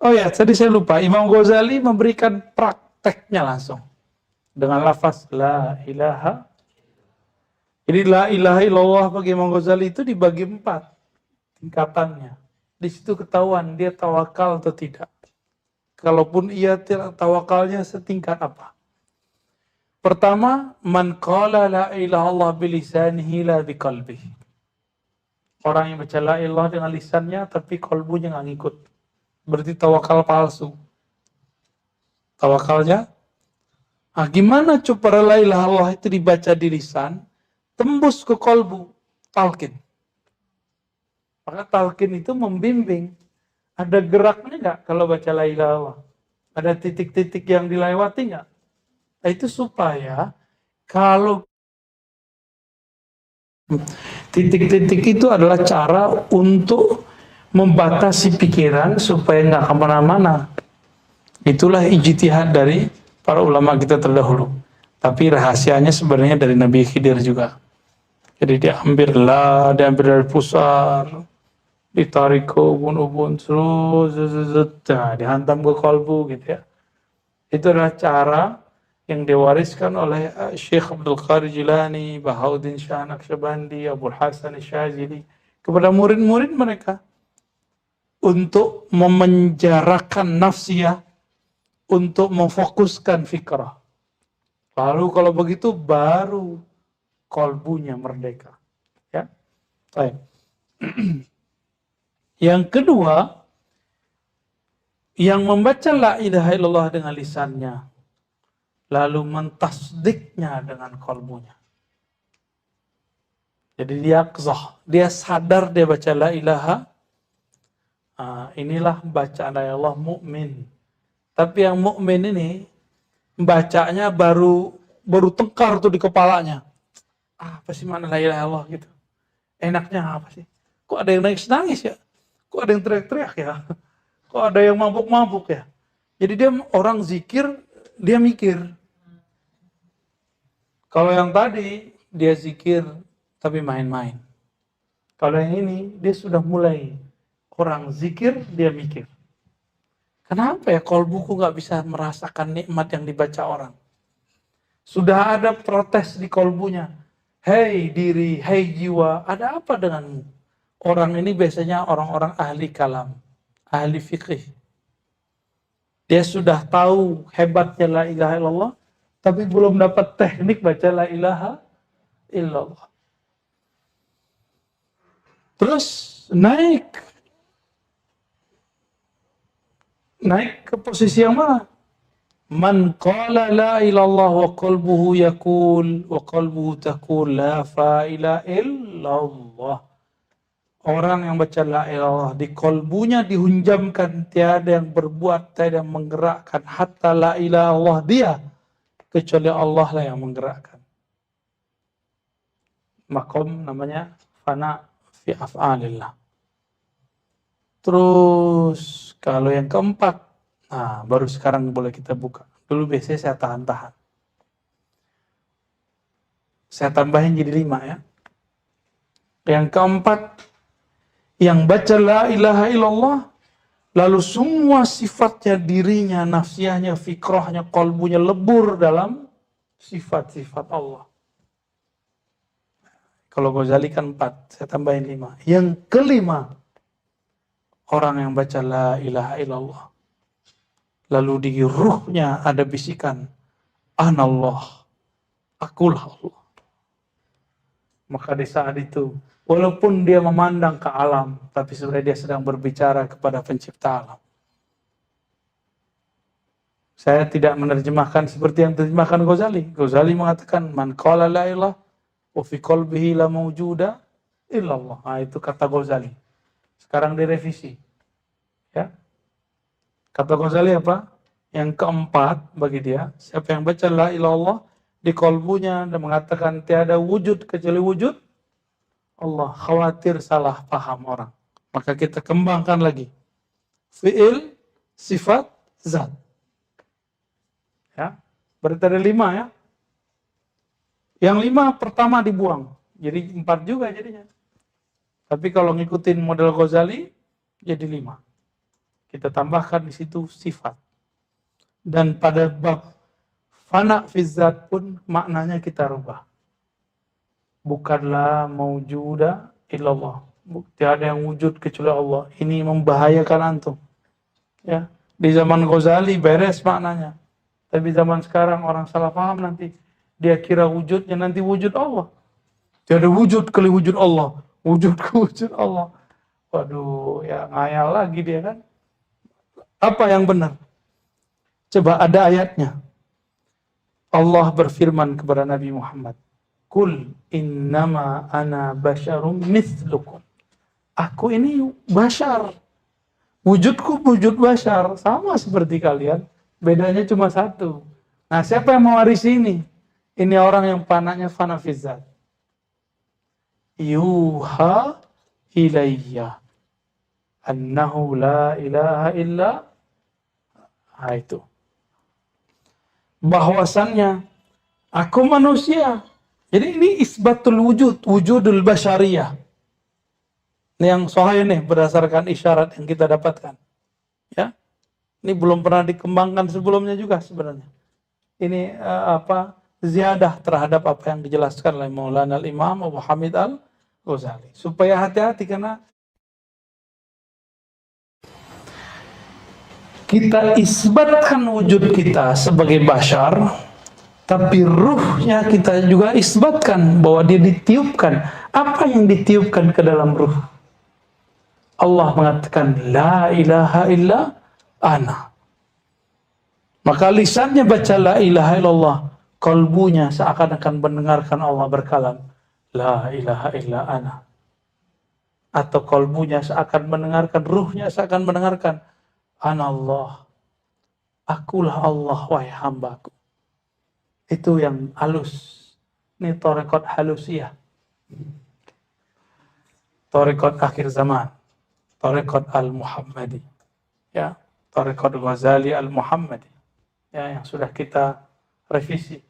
Oh ya, tadi saya lupa. Imam Ghazali memberikan prakteknya langsung dengan lafaz la ilaha. Jadi la ilaha illallah bagi Imam Ghazali itu dibagi 4 tingkatannya. Di situ ketahuan dia tawakal atau tidak. Kalaupun ia tawakalnya setingkat apa. Pertama, man qala la ilaha illallah bilisanihi la biqalbihi. Orang yang baca la ilaha dengan lisannya tapi kalbunya nggak ngikut. Berarti tawakal palsu. Tawakalnya, gimana coba la ilaha illallah itu dibaca di lisan, tembus ke kalbu, talqin. Maka talqin itu membimbing. Ada geraknya nggak kalau baca la ilaha illallah? Ada titik-titik yang dilewati nggak? Nah, itu supaya kalau titik-titik itu adalah cara untuk membatasi pikiran supaya nggak kemana-mana. Itulah ijtihad dari para ulama kita terdahulu. Tapi rahasianya sebenarnya dari Nabi Khidir juga. Jadi diambil dari pusar, ditarik ke ubun-ubun, terus dihantam ke kalbu gitu ya. Itu adalah cara yang diwariskan oleh Syekh Abdul Qadir Jilani, Bahauddin Shah Naqsyabandi, Abul Hasan Syazili kepada murid-murid mereka untuk memenjarakan nafsiyah, untuk memfokuskan fikrah. Lalu kalau begitu baru kalbunya merdeka. Ya. Baik. Yang kedua, yang membaca la ilaha illallah dengan lisannya, lalu mentasdiknya dengan kalbunya. Jadi dia qzah, dia sadar dia baca la ilaha, inilah bacaan Allah mukmin. Tapi yang mukmin ini bacanya baru tengkar tuh di kepalanya. Apa sih mana la ilaha illallah gitu? Enaknya apa sih? Kok ada yang nangis-nangis ya? Kok ada yang teriak-teriak ya? Kok ada yang mabuk-mabuk ya? Jadi dia orang zikir, dia mikir. Kalau yang tadi, dia zikir tapi main-main. Kalau yang ini, dia sudah mulai. Orang zikir, dia mikir. Kenapa ya kalbuku gak bisa merasakan nikmat yang dibaca orang? Sudah ada protes di kalbunya. Hei diri, hei jiwa, ada apa denganmu? Orang ini biasanya orang-orang ahli kalam, ahli fikih. Dia sudah tahu hebatnya la ilaha illallah, tapi belum dapat teknik baca la ilaha illallah. Terus naik ke posisi yang mana? Man qala la ilallah wa qalbuhu yaqul wa qalbuhu taqul la ilaha illallah. Orang yang baca la ilallah di kalbunya dihunjamkan tiada yang berbuat, tiada yang menggerakkan hatta la ilallah dia kecuali Allah lah yang menggerakkan. Makom namanya fana fi af'alillah. Terus kalau yang keempat, baru sekarang boleh kita buka. Dulu biasanya saya tahan-tahan. Saya tambahin jadi 5 ya. Yang keempat, yang baca la ilaha illallah, lalu semua sifatnya, dirinya, nafsiyahnya, fikrahnya, kalbunya lebur dalam sifat-sifat Allah. Kalau Ghazali kan 4, saya tambahin 5. Yang kelima, orang yang baca la ilaha illallah, lalu di ruhnya ada bisikan, anallah, akulah Allah. Maka di saat itu, walaupun dia memandang ke alam, tapi sebenarnya dia sedang berbicara kepada pencipta alam. Saya tidak menerjemahkan seperti yang diterjemahkan Ghazali. Ghazali mengatakan, man qala la ilah, wa fi qalbihi la mawjuda illallah. Itu kata Ghazali. Sekarang direvisi. Ya. Kata Ghazali apa? Yang keempat bagi dia, siapa yang baca la ilallah di kalbunya dan mengatakan tiada wujud kecuali wujud Allah, khawatir salah paham orang. Maka kita kembangkan lagi. Fi'il, sifat, zat. Ya. Berarti ada 5 ya. Yang 5 pertama dibuang. Jadi 4 juga jadinya. Tapi kalau ngikutin model Ghazali, jadi 5. Kita tambahkan di situ sifat. Dan pada bab fana fizzat pun maknanya kita rubah. Bukanlah maujuda illallah. Tiada yang wujud kecuali Allah. Ini membahayakan antum. Ya, di zaman Ghazali beres maknanya. Tapi zaman sekarang orang salah paham nanti. Dia kira wujudnya nanti wujud Allah. Tiada wujud kali wujud Allah. Wujud ke wujud Allah. Waduh, ya ngayal lagi dia kan. Apa yang benar? Coba ada ayatnya. Allah berfirman kepada Nabi Muhammad. Kul innama ana basyarum mithlukum. Aku ini bashar. Wujudku wujud bashar. Sama seperti kalian. Bedanya cuma satu. Nah, siapa yang mewarisi ini? Ini orang yang panahnya fana fizzat. Yuha ilayya annahu la ilaha illa. Nah, itu. Bahwasannya aku manusia. Jadi ini isbatul wujud, wujudul basyariyah. Ini yang sahih nih berdasarkan isyarat yang kita dapatkan. Ya. Ini belum pernah dikembangkan sebelumnya juga sebenarnya. Ini ziyadah terhadap apa yang dijelaskan oleh Maulana Al-Imam Abu Hamid Al-Ghazali. Supaya hati-hati karena kita isbatkan wujud kita sebagai bashar, tapi ruhnya kita juga isbatkan bahwa dia ditiupkan. Apa yang ditiupkan ke dalam ruh? Allah mengatakan, La ilaha illa ana. Maka lisannya baca la ilaha illallah, kalbunya seakan-akan mendengarkan Allah berkalam, La ilaha illa ana. Atau kalbunya seakan mendengarkan, ruhnya seakan mendengarkan, Anallah, akulah Allah wahai hambaku. Itu yang halus. Ini tarekat halusiyah. Tarekat akhir zaman. Tarekat al-Muhammadi. Ya, tarekat Ghazali al-Muhammadi. Ya, yang sudah kita revisi.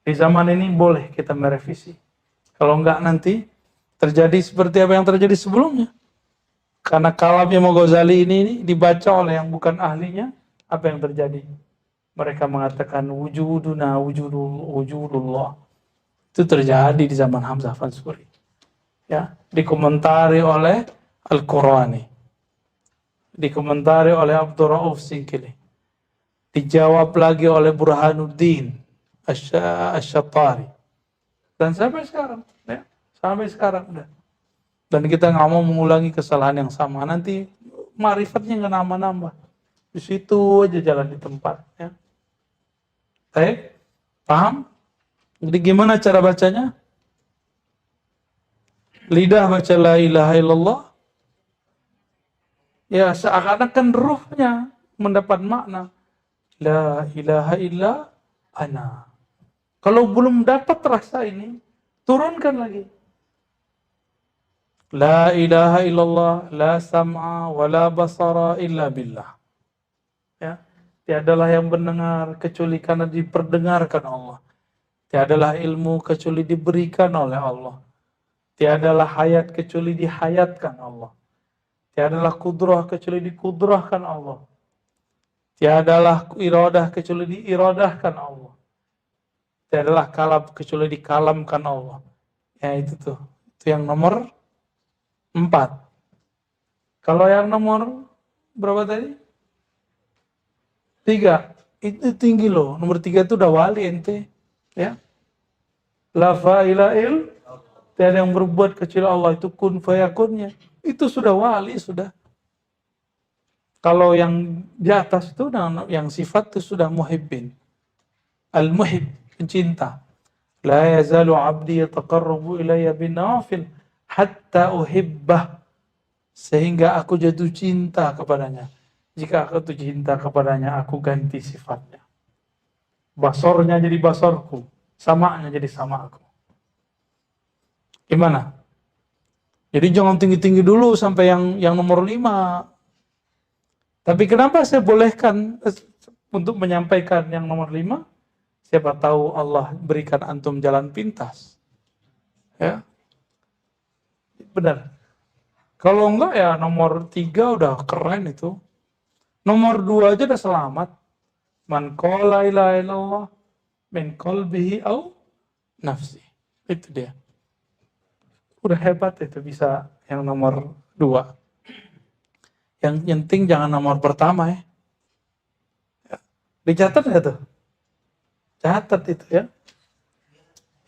Di zaman ini boleh kita merevisi. Kalau enggak nanti terjadi seperti apa yang terjadi sebelumnya. Karena kalamnya Ghazali ini dibaca oleh yang bukan ahlinya, apa yang terjadi? Mereka mengatakan wujuduna wujudullah. Itu terjadi di zaman Hamzah Fansuri. Ya, dikomentari oleh Al-Qurani. Dikomentari oleh Abdul Rauf Singkili. Dijawab lagi oleh Burhanuddin Asy-Syattari. Dan sampai sekarang, ya, sampai sekarang udah. Dan kita nggak mau mengulangi kesalahan yang sama. Nanti marifatnya nggak nambah-nambah. Di situ aja jalan di tempat. Ya. Baik, paham? Jadi gimana cara bacanya? Lidah baca la ilaha illallah. Ya seakan-akan ruhnya mendapat makna. La ilaha illa ana. Kalau belum dapat rasa ini, turunkan lagi. La ilaha illallah, la sam'a, wa la basara illa billah. Ya, tiadalah yang mendengar kecuali karena diperdengarkan Allah. Tiadalah ilmu kecuali diberikan oleh Allah. Tiadalah hayat kecuali dihayatkan Allah. Tiadalah kudrah kecuali dikudrahkan Allah. Tiadalah iradah kecuali diiradahkan Allah. Tiadalah kalam kecuali dikalamkan Allah. Ya itu tuh. Itu yang nomor 4. Kalau yang nomor berapa tadi? 3. Itu tinggi loh. Nomor 3 itu udah wali ente. Ya. La fa'ila'il. Tiada yang berbuat kecuali Allah. Itu kun fayakunnya. Itu sudah wali, sudah. Kalau yang di atas itu, yang sifat itu sudah muhibbin. Al-muhib, pencinta. La yazalu abdi yataqarrabu ilayya bin nawafil. Hatta uhibbah. Sehingga aku jatuh cinta kepadanya. Jika aku jatuh cinta kepadanya, aku ganti sifatnya. Basornya jadi basorku. Samanya jadi samaku. Gimana? Jadi jangan tinggi-tinggi dulu sampai yang nomor 5. Tapi kenapa saya bolehkan untuk menyampaikan yang nomor 5? Siapa tahu Allah berikan antum jalan pintas. Ya. Benar. Kalau enggak ya nomor 3 udah keren itu. Nomor 2 aja udah selamat. Man qala la ilaha illallah min qalbihi au nafsi. Itu dia. Udah hebat itu bisa yang nomor 2. Yang penting jangan nomor pertama ya. Dicatat nggak tuh? Catat itu ya.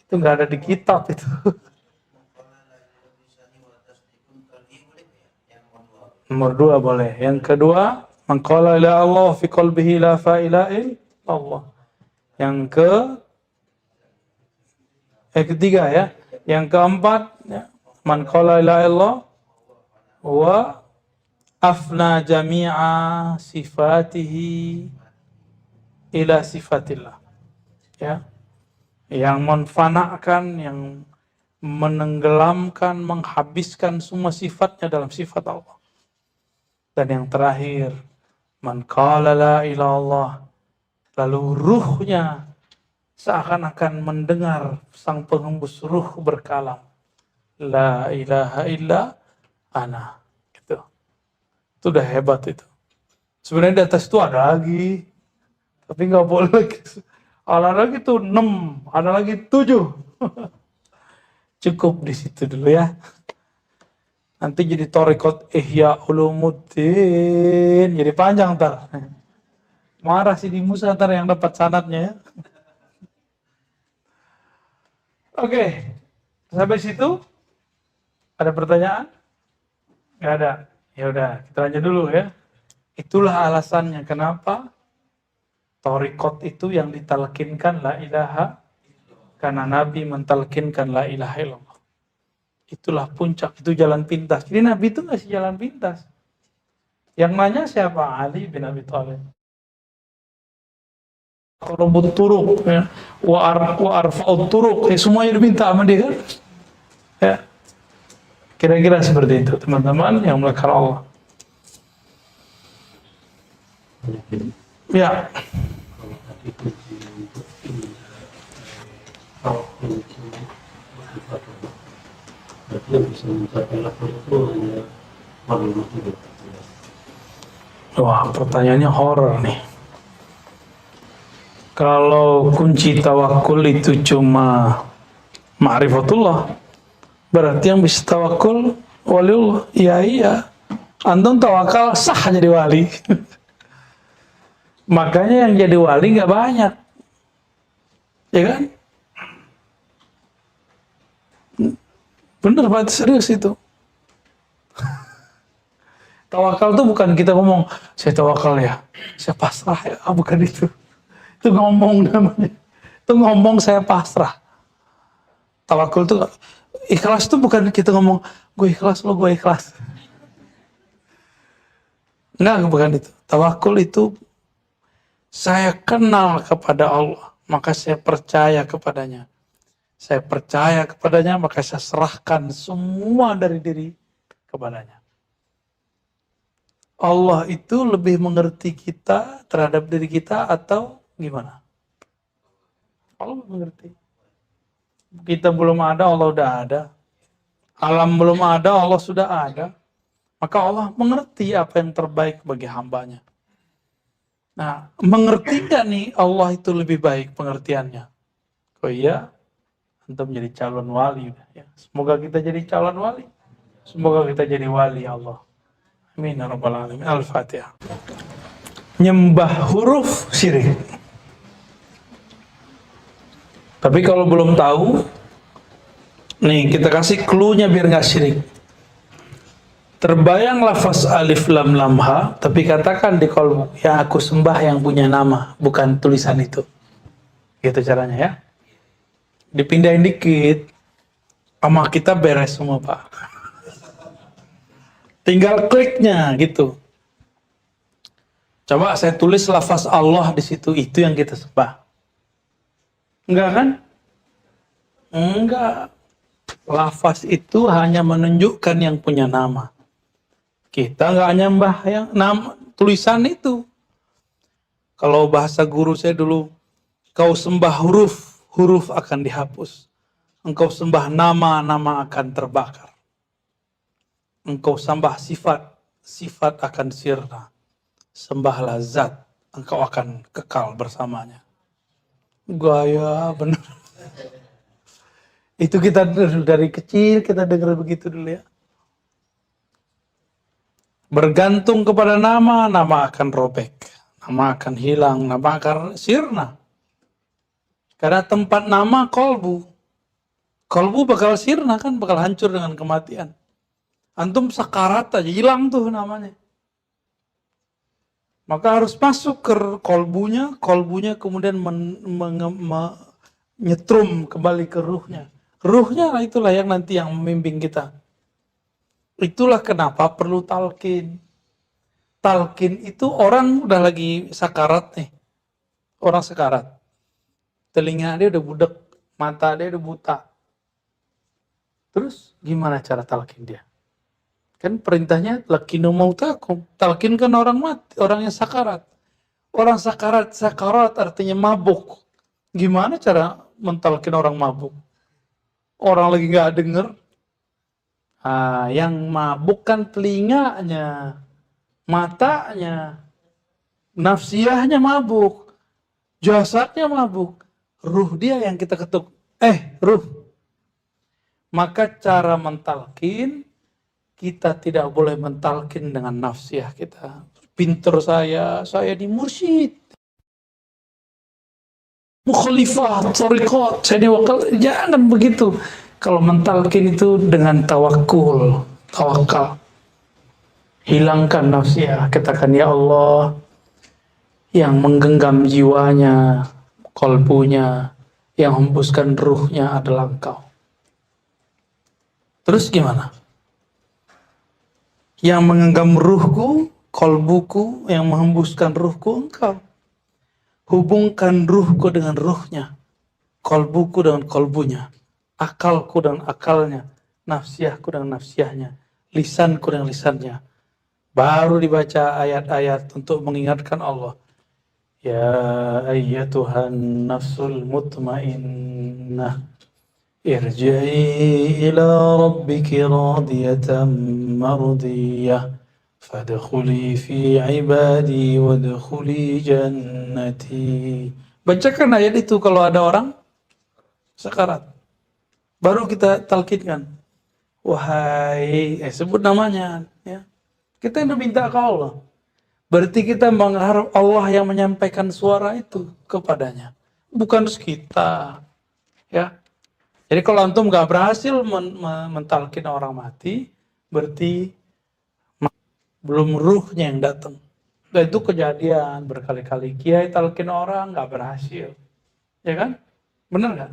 Itu nggak ada di kitab itu. Nomor 2 boleh. Yang kedua, man qala la Allah fi qalbihi la ilaha illallah. Yang ketiga ya. Yang keempat, ya, man qala la ilaha illallah wa afna jami'a sifatihi ila sifatillah. Ya. Yang menfanakan, yang menenggelamkan, menghabiskan semua sifatnya dalam sifat Allah. Dan yang terakhir, man qala la ilallah, lalu ruhnya seakan-akan mendengar sang pengembus ruh berkalam, la ilaha illa ana. Gitu. Itu udah hebat itu. Sebenarnya di atas itu ada lagi, tapi nggak boleh lagi. Ada lagi tuh 6, ada lagi 7. Cukup di situ dulu ya. Nanti jadi Thariqat Ihya Ulumuddin, jadi panjang ntar. Marah si di Musa ntar yang dapat sanadnya ya. Oke, sampai situ ada pertanyaan? Gak ada. Ya udah, kita lanjut dulu ya. Itulah alasannya kenapa Thariqat itu yang ditalkinkan la ilaha, karena Nabi mentalkinkan la ilaha illallah. Itulah puncak, itu jalan pintas. Jadi Nabi itu ngasih jalan pintas. Yang nanya siapa? Ali bin Abi Thalib. Rambut turuk, ya. Wa arfa'ut turuk, ya, semuanya diminta sama dia kan? Ya. Kira-kira seperti itu, teman-teman yang melakukan Allah. Ya. Wah, pertanyaannya horor nih. Kalau kunci tawakul itu cuma ma'rifatullah, berarti yang bisa tawakul waliullah. Iya. Antum tawakal sah jadi wali. Makanya yang jadi wali nggak banyak. Ya kan? Bener Pak, serius itu. Tawakal itu bukan kita ngomong, saya tawakal ya, saya pasrah ya, bukan itu. Itu ngomong namanya. Itu ngomong saya pasrah. Tawakul itu, ikhlas itu bukan kita ngomong, gue ikhlas lo, gue ikhlas. Enggak, bukan itu. Tawakul itu, saya kenal kepada Allah, maka saya percaya kepadanya. Saya percaya kepadanya, maka saya serahkan semua dari diri kepadanya. Allah itu lebih mengerti kita terhadap diri kita atau gimana? Allah mengerti. Kita belum ada, Allah udah ada. Alam belum ada, Allah sudah ada. Maka Allah mengerti apa yang terbaik bagi hambanya. Nah, mengerti gak nih Allah itu lebih baik pengertiannya? Oh iya, untuk menjadi calon wali. Ya. Semoga kita jadi calon wali. Semoga kita jadi wali Allah. Amin ya rabbal alamin. Al-Fatihah. Nyembah huruf syirik. Tapi kalau belum tahu, nih kita kasih clue-nya biar nggak syirik. Terbayang lafaz alif lam lam ha, tapi katakan di kolbu, yang aku sembah yang punya nama, bukan tulisan itu. Gitu caranya ya. Dipindahin dikit, sama kita beres semua Pak. Tinggal kliknya gitu. Coba saya tulis lafaz Allah di situ, itu yang kita sembah. Enggak kan? Enggak. Lafaz itu hanya menunjukkan yang punya nama. Kita enggak nyembah yang nama tulisan itu. Kalau bahasa guru saya dulu, kau sembah huruf, huruf akan dihapus. Engkau sembah nama, nama akan terbakar. Engkau sembah sifat, sifat akan sirna. sembahlah zat, engkau akan kekal bersamanya. Gaya bener. Itu kita dari kecil kita dengar begitu dulu ya. Bergantung kepada nama, nama akan robek, nama akan hilang, nama akan sirna. Karena tempat nama kolbu bakal sirna kan, bakal hancur dengan kematian. Antum sakarat aja hilang tuh namanya. Maka harus masuk ke kolbunya kemudian nyetrum kembali ke ruhnya. Ruhnya itulah yang nanti yang membimbing kita. Itulah kenapa perlu talqin. Talqin itu orang udah lagi sakarat nih. Orang sakarat. Telinga dia udah budek, mata dia udah buta. Terus gimana cara talqin dia? Kan perintahnya lakinu mautakum. Talqin kan orang mati, orang yang sakarat. Orang sakarat artinya mabuk. Gimana cara mentalkin orang mabuk? Orang lagi nggak denger. Yang mabuk kan telinganya, matanya, nafsiyahnya mabuk, jasadnya mabuk, ruh dia yang kita ketuk. Ruh. Maka cara mentalkin, kita tidak boleh mentalkin dengan nafsiyah kita. Pinter saya di mursyid. Mukhalifah, thariqat, saya diwakal. Jangan begitu. Kalau mentalkin itu dengan tawakal. Hilangkan nafsiyah. Katakan, ya Allah, yang menggenggam jiwanya, kolbunya, yang hembuskan ruhnya adalah Engkau. Terus gimana? Yang menggenggam ruhku, kolbuku, yang menghembuskan ruhku Engkau. Hubungkan ruhku dengan ruhnya, kolbuku dengan kolbunya, akalku dengan akalnya, nafsiyahku dengan nafsiyahnya, lisanku dengan lisannya. Baru dibaca ayat-ayat untuk mengingatkan Allah. Ya ayyatuhan nafsul mutmainnah, irji'i ila rabbiki radiyatan mardiyah. Fadkhuli fi ibadi wadkhuli jannati. Bacakan ayat itu kalau ada orang sakarat. Baru kita talqinkan. Wahai, sebut namanya. Ya. Kita yang minta ke Allah. Berarti kita mengharap Allah yang menyampaikan suara itu kepadanya. Bukan kita. Ya. Jadi kalau antum gak berhasil mentalkin orang mati, berarti belum ruhnya yang datang. Dan itu kejadian berkali-kali. Kiai talqin orang nggak berhasil, ya kan? Benar nggak?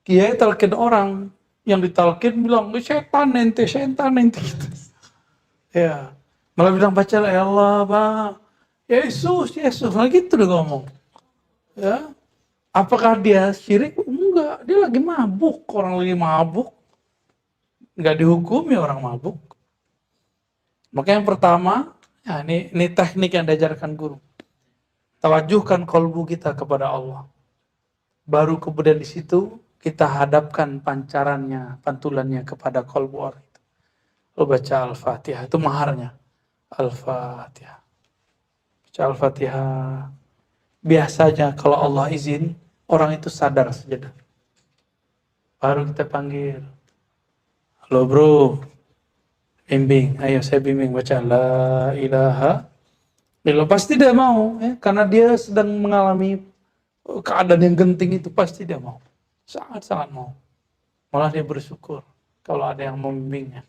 Kiai talqin orang, yang ditalqin bilang setan ente gitu. Ya, malah bilang baca ya Allah, Pak, Yesus, lagi gitu udah ngomong. Ya, apakah dia syirik? Enggak, dia lagi mabuk. Orang lagi mabuk, nggak dihukumi orang mabuk. Maka yang pertama, ya ini teknik yang diajarkan guru. Tawajuhkan kolbu kita kepada Allah. Baru kemudian di situ kita hadapkan pancarannya, pantulannya kepada kolbu orang itu. Lalu baca Al-Fatihah, itu maharnya. Al-Fatihah. Baca Al-Fatihah. Biasanya kalau Allah izin, orang itu sadar saja. Baru kita panggil. Halo bro. Bimbing, ayo saya bimbing baca la ilaha illallah. Pasti dia mau, ya, karena dia sedang mengalami keadaan yang genting itu, pasti dia mau, sangat mau. Malah dia bersyukur kalau ada yang membimbingnya.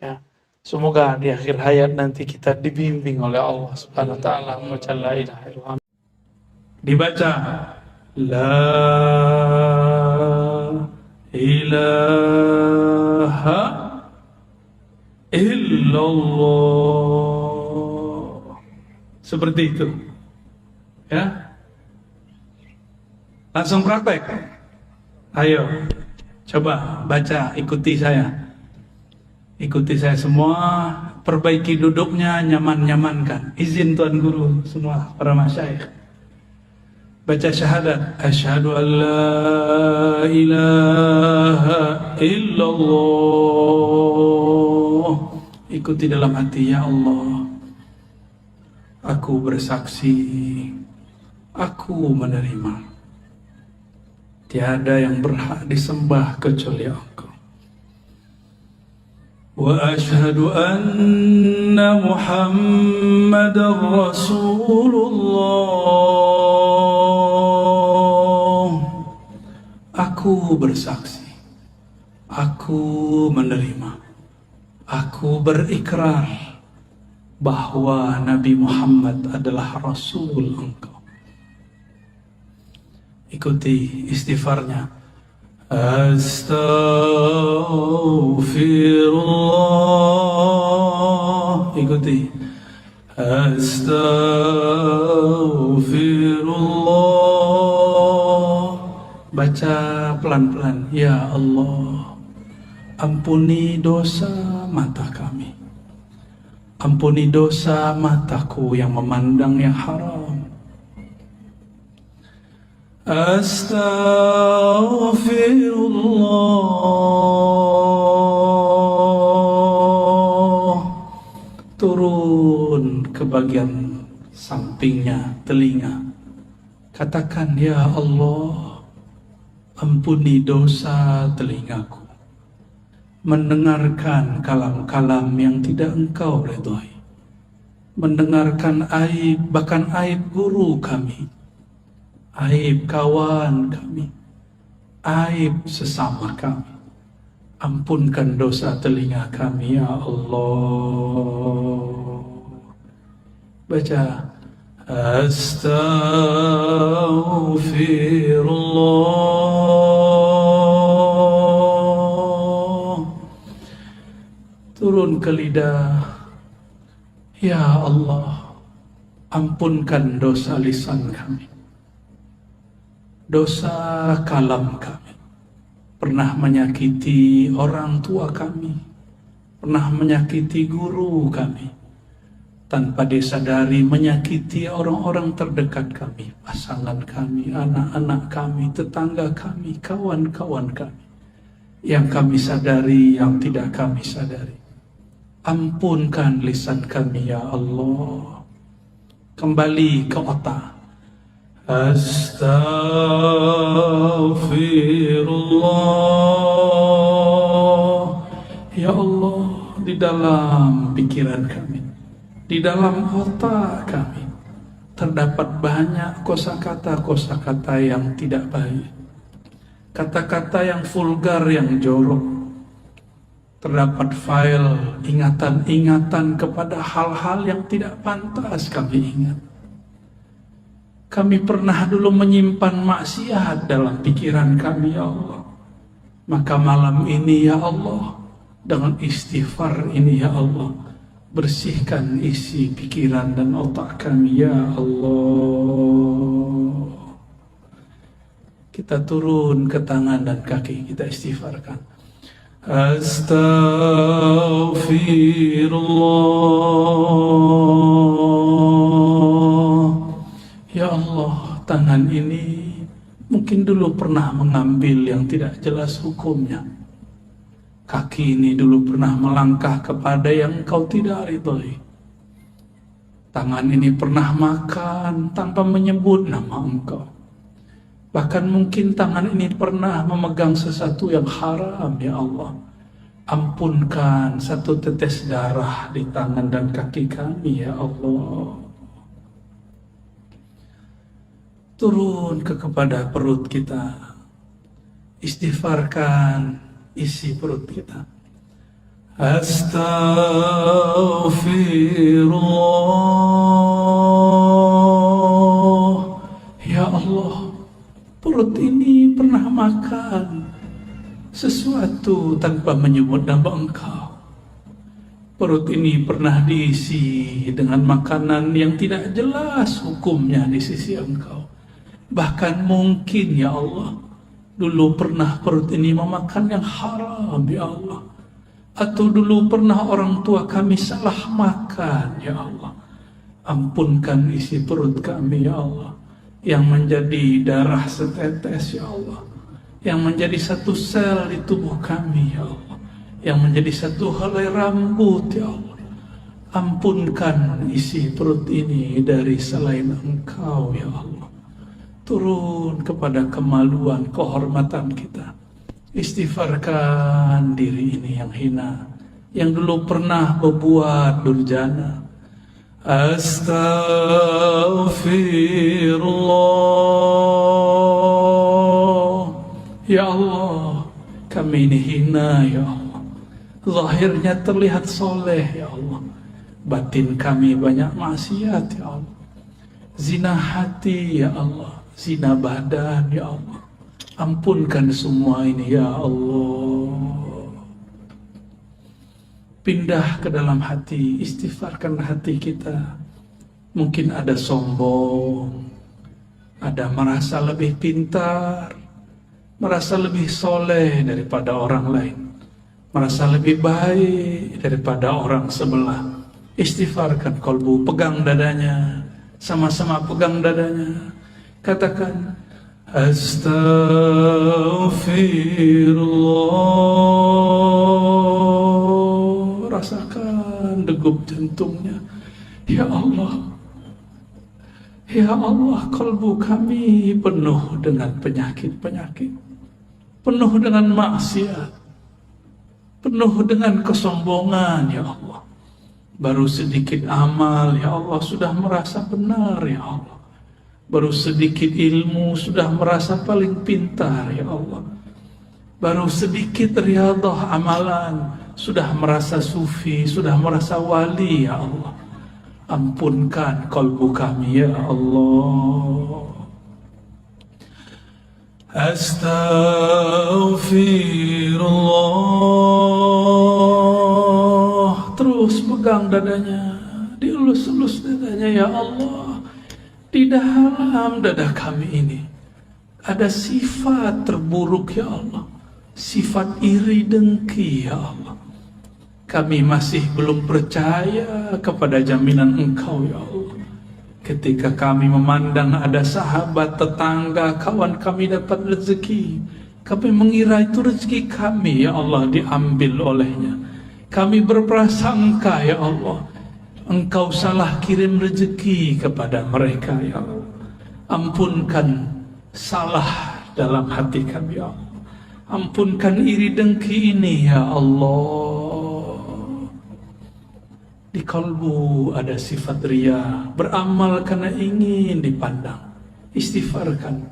Ya, semoga di akhir hayat nanti kita dibimbing oleh Allah Subhanahu Wa Taala membaca la ilaha illallah. Dibaca la ilaha illallah. Seperti itu. Ya. Langsung praktek. Ayo. Coba baca, ikuti saya. Ikuti saya semua, perbaiki duduknya, nyaman-nyamankan. Izin Tuan Guru semua para masyayikh. Baca syahadat. Asyhadu an la ilaha illallah. Ikuti dalam hati, ya Allah, Aku bersaksi, aku menerima. Tiada yang berhak disembah kecuali Engkau. Wa asyhadu anna Muhammadar Rasulullah. Aku bersaksi, aku menerima, aku berikrar bahwa Nabi Muhammad adalah Rasul Engkau. Ikuti istighfarnya. Astaghfirullah. Ikuti. Astaghfirullah. Baca pelan-pelan. Ya Allah, ampuni dosa mata kami. Ampuni dosa mataku yang memandang yang haram. Astaghfirullah. Turun ke bagian sampingnya telinga. Katakan, ya Allah, ampuni dosa telingaku, mendengarkan kalam-kalam yang tidak Engkau redhai, mendengarkan aib, bahkan aib guru kami, aib kawan kami, aib sesama kami. Ampunkan dosa telinga kami, ya Allah. Baca. Astaghfirullah. Turun ke lidah. Ya Allah, ampunkan dosa lisan kami, dosa kalam kami. Pernah menyakiti orang tua kami, pernah menyakiti guru kami, tanpa disadari menyakiti orang-orang terdekat kami, pasangan kami, anak-anak kami, tetangga kami, kawan-kawan kami, yang kami sadari, yang tidak kami sadari. Ampunkan lisan kami, ya Allah. Kembali ke otak. Astaghfirullah. Ya Allah, di dalam pikiran kami, di dalam otak kami, terdapat banyak kosakata-kosakata yang tidak baik, kata-kata yang vulgar, yang jorok. Terdapat file ingatan-ingatan kepada hal-hal yang tidak pantas kami ingat. Kami pernah dulu menyimpan maksiat dalam pikiran kami, ya Allah. Maka malam ini, ya Allah, dengan istighfar ini, ya Allah, bersihkan isi pikiran dan otak kami, ya Allah. Kita turun ke tangan dan kaki, kita istighfarkan. Astaghfirullah. Ya Allah, tangan ini mungkin dulu pernah mengambil yang tidak jelas hukumnya. Kaki ini dulu pernah melangkah kepada yang Engkau tidak ridhoi. Tangan ini pernah makan tanpa menyebut nama Engkau. Bahkan mungkin tangan ini pernah memegang sesuatu yang haram, ya Allah. Ampunkan satu tetes darah di tangan dan kaki kami, ya Allah. Turun kepada perut kita. Istighfarkan isi perut kita. Astaghfirullah. Ya Allah, perut ini pernah makan sesuatu tanpa menyebut nama Engkau. Perut ini pernah diisi dengan makanan yang tidak jelas hukumnya di sisi Engkau. Bahkan mungkin, ya Allah, dulu pernah perut ini memakan yang haram, ya Allah. Atau dulu pernah orang tua kami salah makan, ya Allah. Ampunkan isi perut kami, ya Allah, yang menjadi darah setetes, ya Allah, yang menjadi satu sel di tubuh kami, ya Allah, yang menjadi satu helai rambut, ya Allah. Ampunkan isi perut ini dari selain Engkau ya Allah. Turun kepada kemaluan, kehormatan kita. Istighfarkan diri ini yang hina, yang dulu pernah berbuat durjana. Astaghfirullah. Ya Allah, kami ini hina ya Allah. Zahirnya terlihat soleh ya Allah, batin kami banyak maksiat ya Allah. Zina hati ya Allah, zina badan ya Allah. Ampunkan semua ini ya Allah. Pindah ke dalam hati, istighfarkan hati kita. Mungkin ada sombong, ada merasa lebih pintar, merasa lebih soleh daripada orang lain, merasa lebih baik daripada orang sebelah. Istighfarkan kolbu, pegang dadanya, sama-sama pegang dadanya. Katakan, Astaghfirullah. Rasakan degup jantungnya. Ya Allah, ya Allah, kalbu kami penuh dengan penyakit-penyakit, penuh dengan maksiat, penuh dengan kesombongan ya Allah. Baru sedikit amal ya Allah sudah merasa benar ya Allah. Baru sedikit ilmu sudah merasa paling pintar ya Allah. Baru sedikit riyadhah amalan sudah merasa sufi, sudah merasa wali ya Allah. Ampunkan kalbu kami ya Allah. Astaghfirullah. Terus pegang dadanya, dielus-elus dadanya ya Allah. Di dalam dada kami ini ada sifat terburuk ya Allah, sifat iri dengki ya Allah. Kami masih belum percaya kepada jaminan Engkau ya Allah. Ketika kami memandang ada sahabat, tetangga, kawan kami dapat rezeki, kami mengira itu rezeki kami ya Allah diambil olehnya. Kami berprasangka ya Allah, Engkau salah kirim rezeki kepada mereka ya Allah. Ampunkan salah dalam hati kami ya Allah. Ampunkan iri dengki ini ya Allah. Di kalbu ada sifat riya, beramal karena ingin dipandang. Istighfarkan.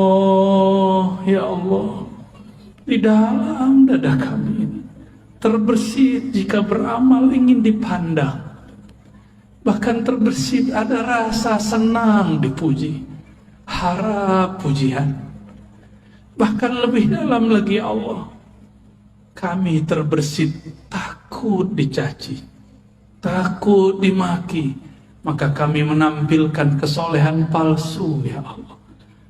Astaghfirullah. Ya Allah, di dalam dada kami ini terbersit jika beramal ingin dipandang. Bahkan terbersit ada rasa senang dipuji, harap pujian. Bahkan lebih dalam lagi Allah, kami terbersit takut dicaci, takut dimaki, maka kami menampilkan kesolehan palsu ya Allah.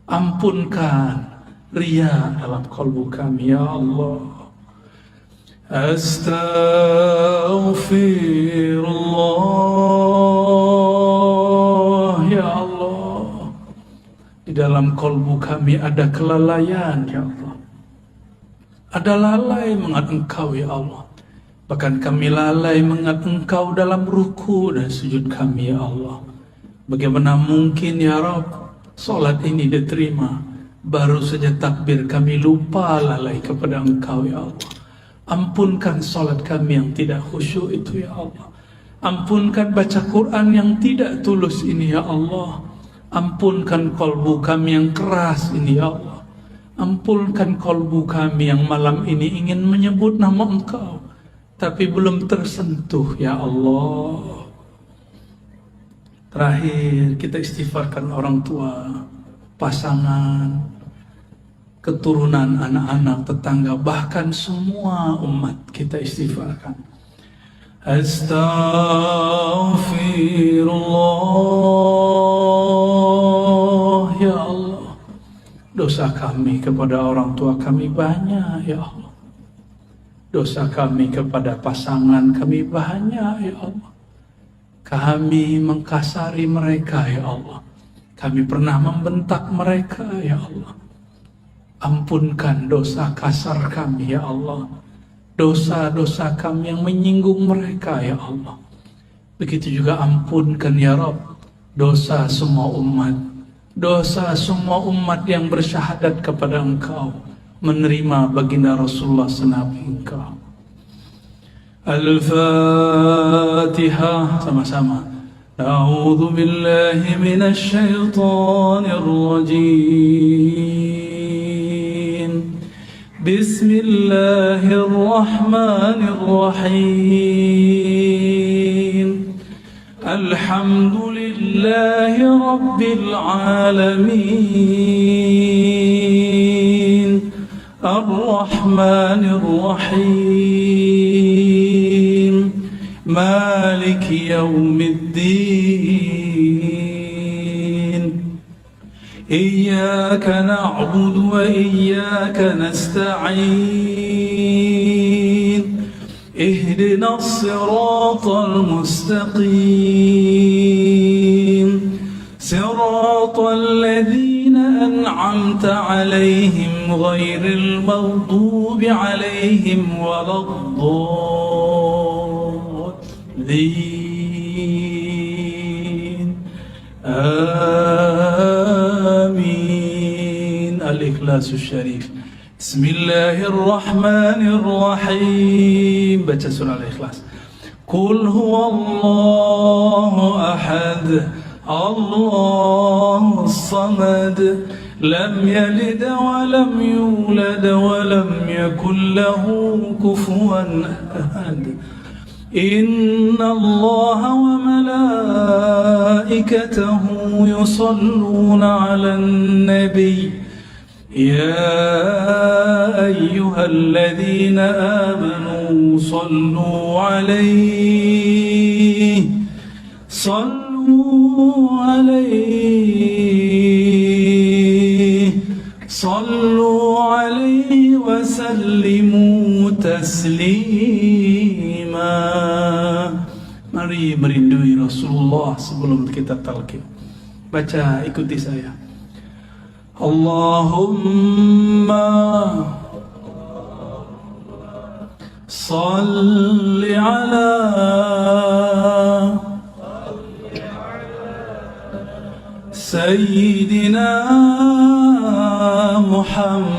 Ampunkan riya dalam kalbu kami ya Allah. Astaghfirullah. Ya Allah, di dalam kalbu kami ada kelalaian ya Allah. Ada lalai mengingat Engkau ya Allah. Bahkan kami lalai mengingat Engkau dalam ruku dan sujud kami ya Allah. Bagaimana mungkin ya Rabb salat ini diterima, baru saja takbir kami lupa lalai kepada Engkau ya Allah. Ampunkan salat kami yang tidak khusyuk itu ya Allah. Ampunkan baca Quran yang tidak tulus ini ya Allah. Ampunkan kalbu kami yang keras ini ya Allah. Ampunkan kalbu kami yang malam ini ingin menyebut nama Engkau tapi belum tersentuh ya Allah. Terakhir kita istighfarkan orang tua, pasangan, keturunan, anak-anak, tetangga, bahkan semua umat kita istighfarkan. Astaghfirullah. Ya Allah, dosa kami kepada orang tua kami banyak ya Allah. Dosa kami kepada pasangan kami banyak ya Allah. Kami mengkasari mereka ya Allah. Kami pernah membentak mereka ya Allah. Ampunkan dosa kasar kami ya Allah, dosa-dosa kami yang menyinggung mereka ya Allah. Begitu juga ampunkan ya Rabb dosa semua umat, dosa semua umat yang bersyahadat kepada Engkau, menerima baginda Rasulullah senabi Engkau. Al-Fatihah sama-sama. A'udzu billahi minasy syaithanir rajim. Bismillahirrahmanirrahim. Alhamdulillahi rabbil alamin. Ar-Rahmanir Rahim. Maliki yaumiddin. Iyyaka na'budu wa iyyaka nasta'in. Ihdinas siratal mustaqim. Siratal ladzina an'amta 'alaihim ghairil maghdubi 'alaihim waladdallin. Amin. Al-Ikhlasus Syarif. Bismillahirrahmanirrahim. Baca surah Al-Ikhlas. Qul huwallahu ahad, Allahus samad, lam yalid wa lam yulad wa lam yakul lahu kufuwan ahad. Inna Allaha wa malaikatahu yusalluna 'alan nabiy. يا أيها الذين آمنوا صلوا عليه وسلموا تسليما. Mari merindui Rasulullah sebelum kita talqin. Baca, ikuti saya. Allahumma salli ala Sayyidina Muhammad.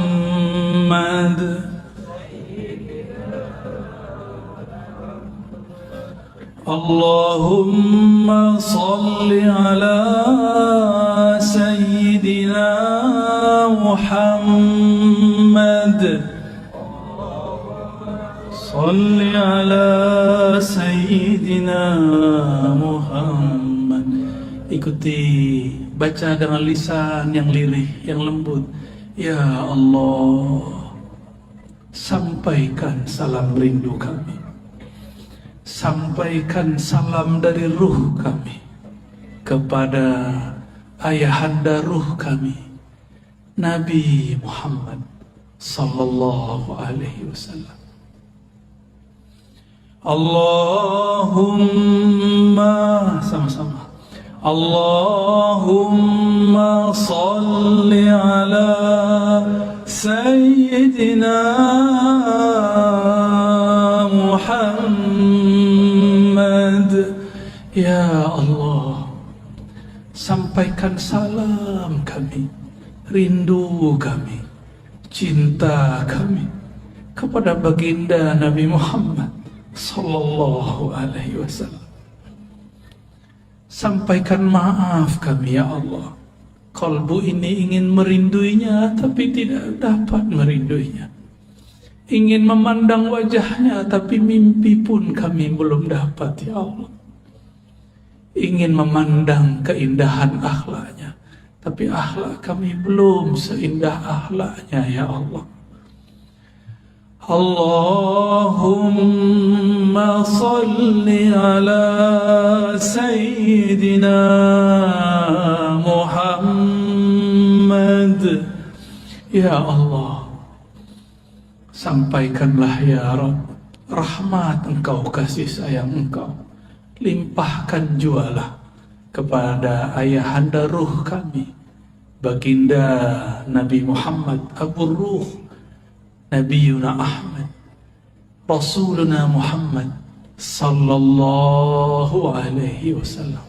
Allahumma salli ala Sayyidina Muhammad. Salli ala Sayyidina Muhammad. Ikuti, baca dengan lisan yang lirih, yang lembut. Ya Allah, sampaikan salam rindu kami, sampaikan salam dari ruh kami kepada ayahanda ruh kami, Nabi Muhammad sallallahu alaihi wasallam. Allahumma, sama-sama. Allahumma salli ala Sayyidina Muhammad. Ya Allah, sampaikan salam kami, rindu kami, cinta kami kepada baginda Nabi Muhammad sallallahu alaihi wasallam. Sampaikan maaf kami ya Allah, kalbu ini ingin merinduinya tapi tidak dapat merinduinya, ingin memandang wajahnya tapi mimpi pun kami belum dapat ya Allah, ingin memandang keindahan akhlaknya tapi akhlak kami belum seindah akhlaknya ya Allah. Allahumma salli ala Sayyidina Muhammad. Ya Allah, sampaikanlah ya Rabb rahmat Engkau, kasih sayang Engkau, limpahkan jualah kepada ayahanda ruh kami, baginda Nabi Muhammad, Abu Ruh, Nabiyuna Ahmad, Rasuluna Muhammad sallallahu alaihi wasallam.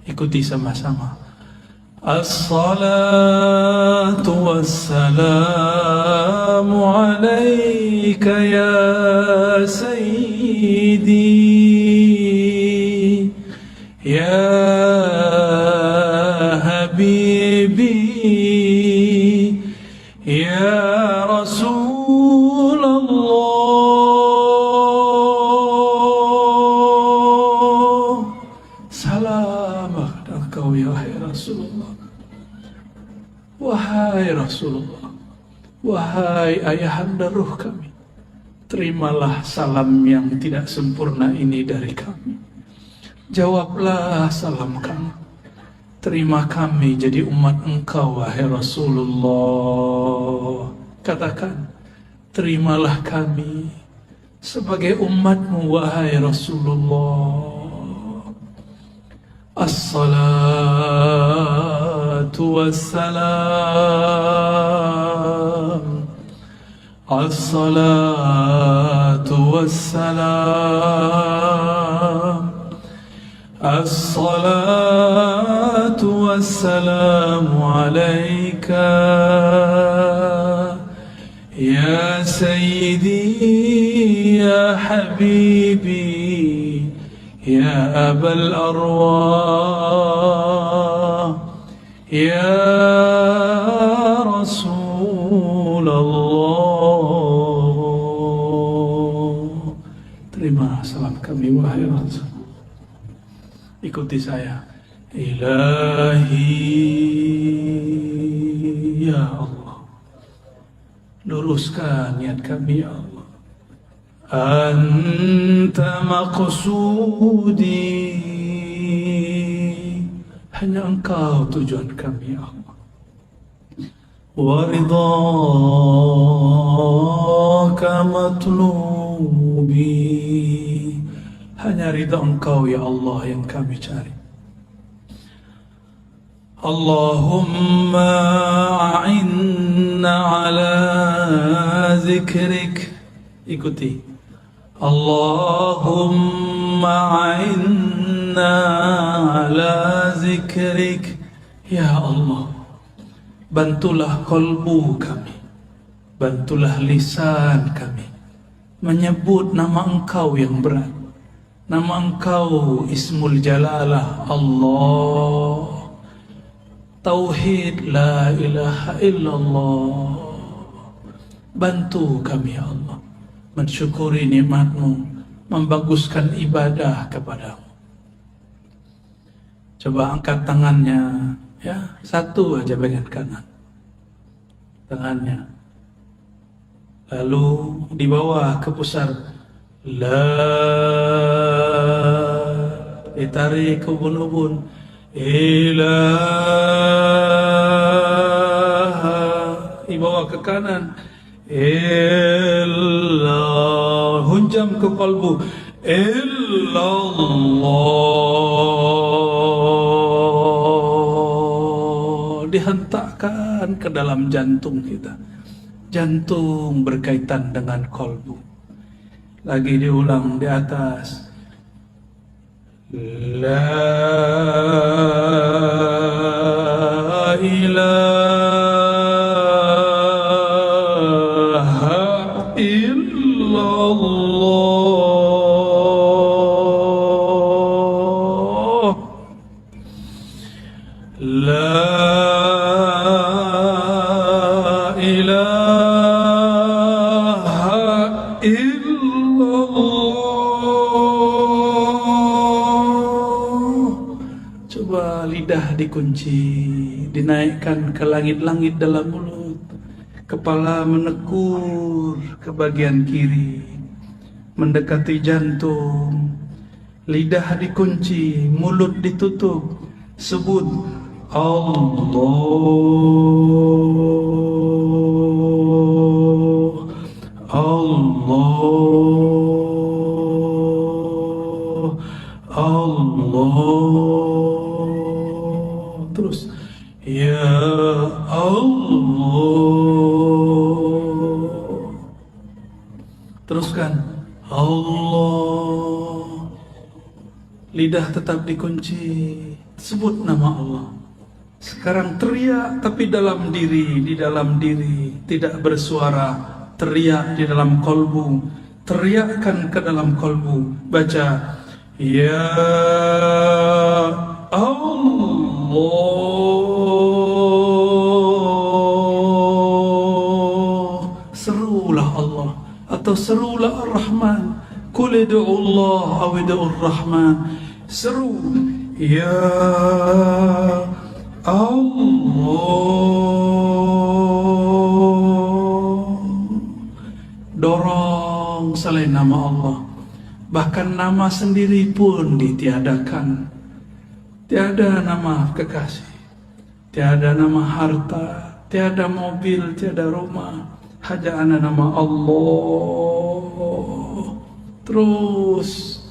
Ikuti sama-sama. As-salatu wassalamu alaika ya sayyidi ya habibi ya Rasulullah. Salam engkau ya Rasulullah. Wahai Rasulullah, wahai ayahanda ruh kami, terimalah salam yang tidak sempurna ini dari kami. Jawablah salam kami. Terima kami jadi umat engkau, wahai Rasulullah. Katakan, terimalah kami sebagai umatmu, wahai Rasulullah. As-salatu wassalam, as-salatu wassalam, as-salatu wassalamu alaika ya sayyidi ya habibi ya abal arwah ya Rasulullah. Terima salam kami, wahai Rasul. Ikuti saya. Ilahi ya Allah, luruskan niat kami ya Allah. Anta maqsudi, hanya engkau tujuan kami ya Allah. Wa ridhaka matlubi, hanya ridha engkau ya Allah yang kami cari. Allahumma a'inna ala zikrik. Ikuti. Allahumma a'inna ala zikrik. Ya Allah, bantulah kolbu kami, bantulah lisan kami menyebut nama engkau yang berat, nama engkau Ismul Jalalah Allah, Tauhid la ilaha illallah. Bantu kami ya Allah mensyukuri nikmat-Mu, membaguskan ibadah kepadamu. Coba angkat tangannya, ya, satu aja bagian kanan tangannya, lalu di bawah ke pusar, ditarik ke ubun-ubun, ilaha, dibawa ke kanan, illallah, hunjam ke kalbu, illallah, dihentakkan ke dalam jantung kita. Jantung berkaitan dengan kalbu. Lagi diulang di atas, la ilaha illallah, la ilaha illallah. Coba lidah dikunci, dinaikkan ke langit-langit dalam mulut, kepala menekur ke bagian kiri, mendekati jantung, lidah dikunci, mulut ditutup, sebut Allah, Allah, Allah. Terus, ya lidah tetap dikunci, sebut nama Allah. Sekarang teriak tapi dalam diri, di dalam diri, tidak bersuara, teriak di dalam kolbu, teriakkan ke dalam kolbu, baca ya Allah, serulah Allah atau serulah Ar-Rahman. Qul ud'u Allah aw ud'u Ar-Rahman, seru ya Allah. Dorong selain nama Allah, bahkan nama sendiri pun ditiadakan. Tiada nama kekasih, tiada nama harta, tiada mobil, tiada rumah, hanya ada nama Allah. Terus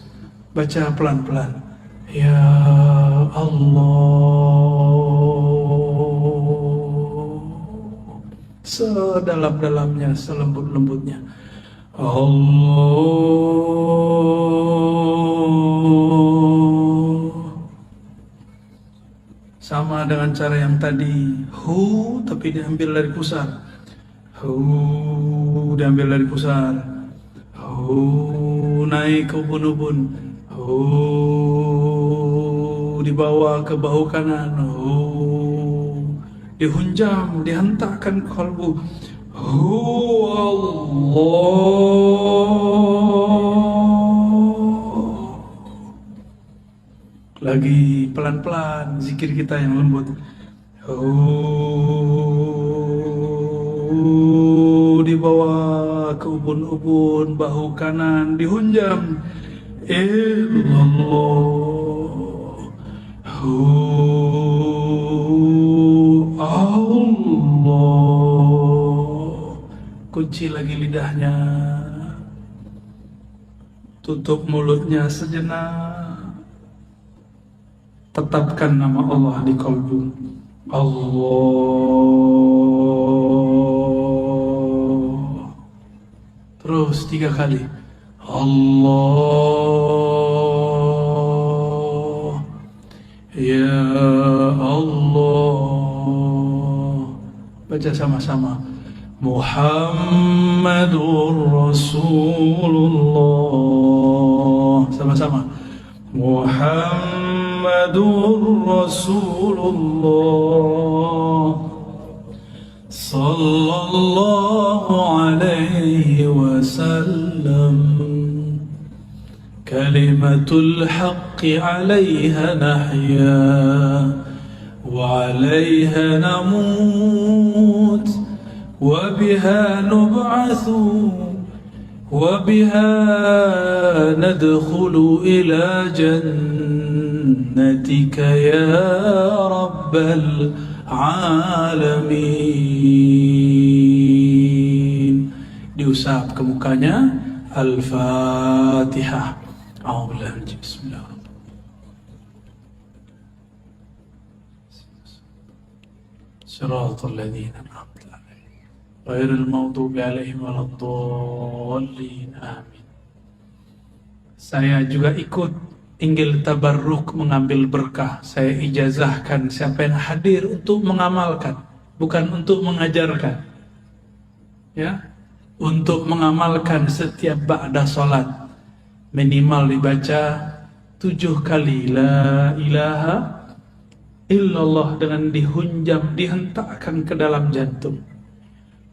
baca pelan-pelan ya Allah, sedalam-dalamnya, selembut-lembutnya Allah. Sama dengan cara yang tadi, hu tapi diambil dari pusar, hu diambil dari pusar, hu naik ke ubun-ubun, dibawa ke bahu kanan, dihunjam, dihentakkan ke kalbu, Allah. Lagi pelan-pelan zikir kita yang lembut, dibawa ke ubun-ubun, bahu kanan dihunjam, illallah, Allah. Kunci lagi lidahnya, tutup mulutnya sejenak, tetapkan nama Allah di kalbu, Allah. Terus 3 kali Allah, ya Allah. Baca sama-sama Muhammadur Rasulullah, sama-sama Muhammadur Rasulullah sallallahu alaihi wasallam, kalimatul haqqi 'alaiha nahya wa 'alaiha namut wa biha nub'atsu wa biha nadkhulu ila jannatika ya rabbal alamin. Diusap ke mukanya. Al-Fatihah. A'udzubillahi bismillahirrahmanirrahim. Shiratal ladzina an'amta 'alaihim ghairil maghdubi 'alaihim waladdallin. Amin. Saya juga ikut inggil tabarruk, mengambil berkah. Saya ijazahkan siapa yang hadir untuk mengamalkan, bukan untuk mengajarkan. Ya, untuk mengamalkan setiap ba'da salat minimal dibaca 7 kali la ilaha illallah dengan dihunjam, dihentakkan ke dalam jantung.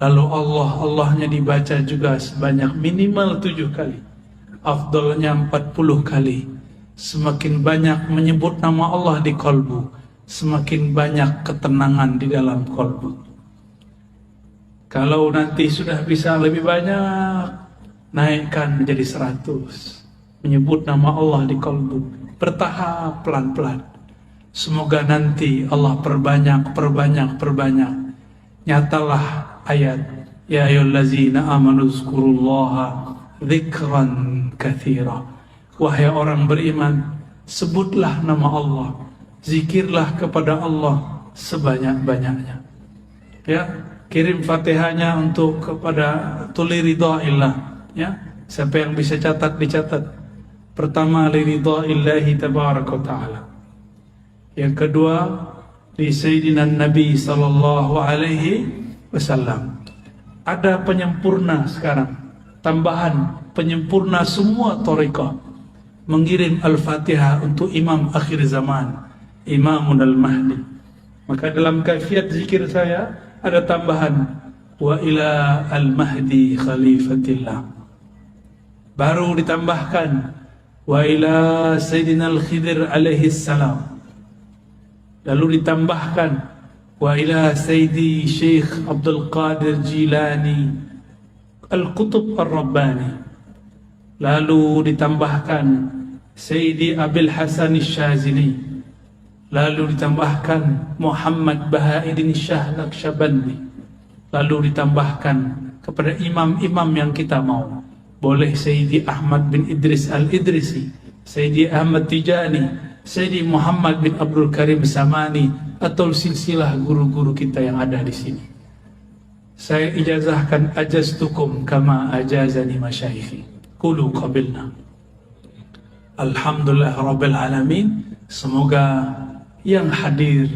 Lalu Allahnya dibaca juga sebanyak minimal 7 kali. Afdalnya 40 kali. Semakin banyak menyebut nama Allah di kalbu, semakin banyak ketenangan di dalam kalbu. Kalau nanti sudah bisa lebih banyak, naikkan menjadi 100. Menyebut nama Allah di kalbu, bertahap pelan-pelan. Semoga nanti Allah perbanyak. Nyatalah ayat ya ayyuhallazina amanu zkurullaha dzikran katsira. Wahai orang beriman, sebutlah nama Allah, zikirlah kepada Allah sebanyak-banyaknya. Ya, kirim Fatihahnya untuk kepada tuli ridhaillah. Ya, siapa yang bisa catat dicatat. Pertama, liridha'illahi tabaraka wa ta'ala. Yang kedua, li Sayyidina Nabi sallallahu alaihi wasallam. Ada penyempurna sekarang, tambahan penyempurna semua thariqah, mengirim Al-Fatihah untuk Imam akhir zaman, Imamun Al-Mahdi. Maka dalam kaifiat zikir saya ada tambahan wa ila Al-Mahdi khalifatillah. Baru ditambahkan wa ila Sayyidina Al-Khidir alaihi salam. Lalu ditambahkan wa ila Sayyidi Syekh Abdul Qadir Jilani Al-Qutub Ar-Rabbani. Lalu ditambahkan Sayyidi Abil Hasan Syazili. Lalu ditambahkan Muhammad Baha'iddin Shah Naqsyabandi. Lalu ditambahkan kepada imam-imam yang kita mau. Boleh Sayyidi Ahmad bin Idris Al-Idrisi, Sayyidi Ahmad Tijani, Sayyidi Muhammad bin Abdul Karim Samani, atau silsilah guru-guru kita yang ada di sini. Saya ijazahkan ajaztukum kama ajazani masyayikhi. Qulu qabilna. Alhamdulillah Rabbil Alamin. Semoga yang hadir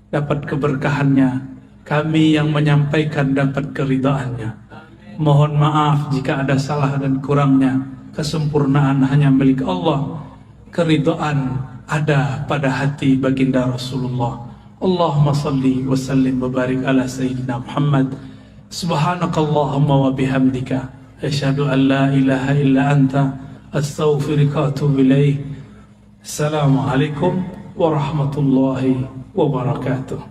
dapat keberkahannya, kami yang menyampaikan dapat keridhaannya. Mohon maaf jika ada salah dan kurangnya. Kesempurnaan hanya milik Allah. Keridhaan ada pada hati baginda Rasulullah. Allahumma salli wa sallim wa barik ala Sayyidina Muhammad. Subhanakallahumma wa bihamdika asyhadu an la ilaha illa anta astaghfiruka wa atubu ilaik. Assalamualaikum warahmatullahi wabarakatuh.